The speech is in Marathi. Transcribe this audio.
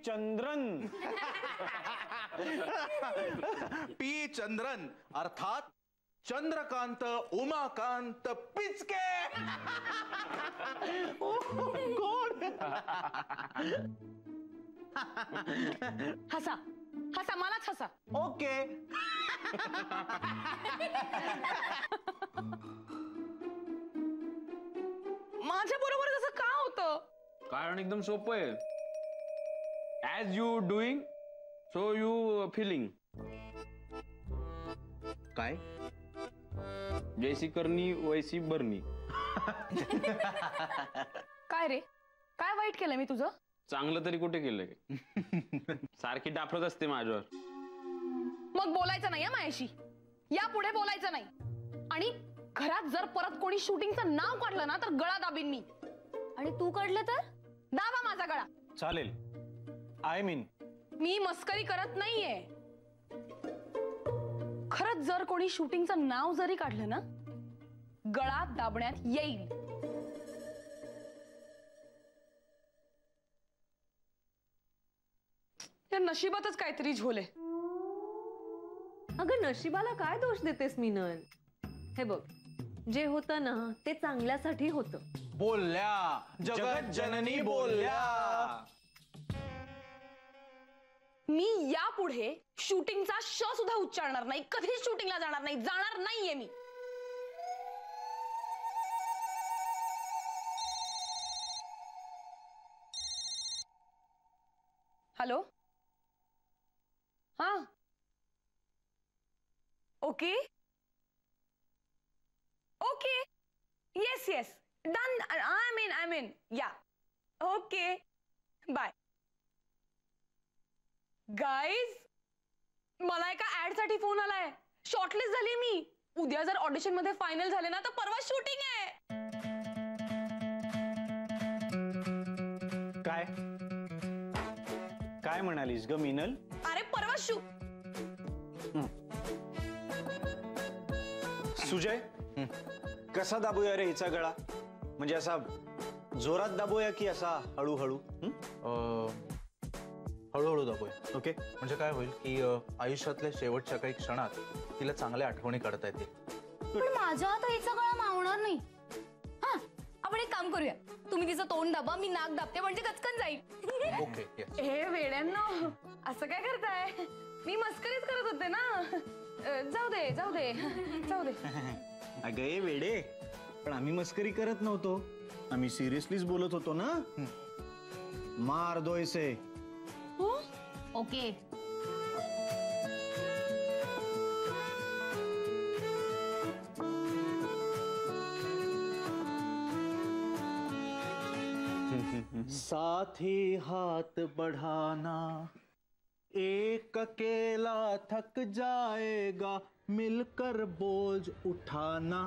चंद्रन. पी चंद्रन अर्थात चंद्रकांत उमाकांत पिचके. कोण? हसा हसा, मलाच हसा. ओके. माझ्या बरोबर तसं का होतं? कारण एकदम सोपं आहे. As you doing so you feeling. काय? जैसी करनी वैसी भरणी. काय रे, काय वाईट केलं मी तुझं? चांगलं तरी कुठे केलंय? सारखी डाफरत असते माझ्यावर. मग बोलायचं नाही माझ्याशी, यापुढे बोलायचं नाही. आणि घरात जर परत कोणी शूटिंगचं नाव काढलं ना तर गळा दाबीन मी. आणि तू काढलं तर दाबा माझा गळा. चालेल. आय मीन मी मस्करी करत नाहीये. खरंच जर कोणी शूटिंगचं नाव जरी काढलं ना, गळा दाबण्यात येईल. या नशिबातच काहीतरी झोले. अगं नशिबाला काय दोष देतेस मीनल? हे बघ, जे होतं ना ते चांगल्यासाठी होतं. बोलल्या जगत जननी बोलल्या. मी यापुढे शूटिंगचा श सुद्धा उच्चारणार नाही. कधीच शूटिंगला जाणार नाही, जाणार नाहीये मी. हॅलो. हा okay okay yes yes done. I mean yeah. Okay bye. Guys, मला एका ऍड साठी फोन आलाय. शॉर्टलिस्ट झाली मी. उद्या जर ऑडिशन मध्ये फायनल झाले ना तर परवा शूटिंग आहे. काय काय म्हणालीस ग मीनल? अरे परवा सुजय, कसा दाबूया रे हिचा गळा? म्हणजे असा जोरात दाबूया की असा हळूहळू? हळूहळू दाबूया. ओके. म्हणजे काय होईल की आयुष्यातल्या शेवटच्या काही क्षणात तिला चांगल्या आठवणी काढता येतील. पण माझ्या आता हिचा गळा मावणार नाही. हा, आपण एक काम करूया. तुम्ही तिचं तोंड दाबा, मी नाक दाबते, म्हणजे गचकन जाईल. ओके. हे वेड्यांनो, असं काय करताय? मी मस्करीच करत होते ना. जाऊ दे जाऊ दे जाऊ दे. अगं ए वेडे, पण आम्ही मस्करी करत नव्हतो. आम्ही सिरियसलीच बोलत होतो ना. मार दो इसे. ओके. साथ ही हाथ बढ़ाना, एक अकेला थक जाएगा, मिलकर बोझ उठाना.